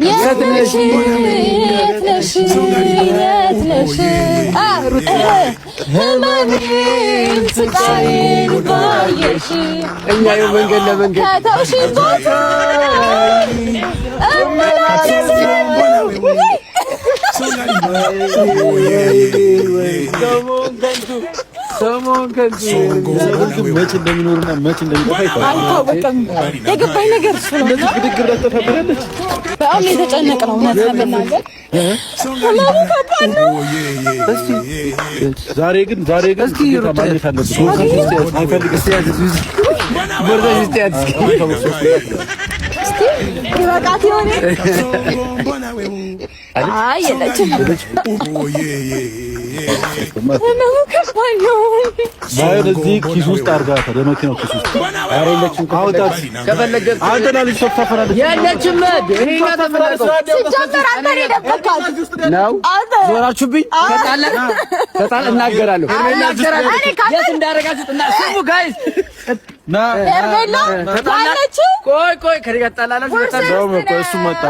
የትነሽ ህመሜን ስቃዬን ባየሽ እኛ መንገድ ለመንገድ ከተውሽኝ ቦታ ሰሞን ከንቱ መች እንደሚኖርና መች እንደሚጠፋ አይታወቅም። የገባኝ ነገር እሱ ነው። በጣም የተጨነቅ ነው እውነት ለመናገር ህመሙ ከባድ ነው። ዛሬ ግን እስኪ ማግኘት አለብን። ይበቃት ይሆን? አይ የለችም። ህመሙ ከባድ ነው። እዚህ ኪስ ውስጥ አድርጋት ለመኪናው ኪስ ውስጥ የለችም። ከፈለገ አንተ ልጅ ተፈራለች የለችም። እኔና ተፈራለች ሲጀመር አንተ ደበካት ነው ዞራችሁብኝ። ተጣላ እናገራለሁ። የት እንዳደረጋችሁት እና ስሙ ጋይስ ሄርሜላ ቆይ ከሪጋ ተጣላላችሁ። እሱ መጣ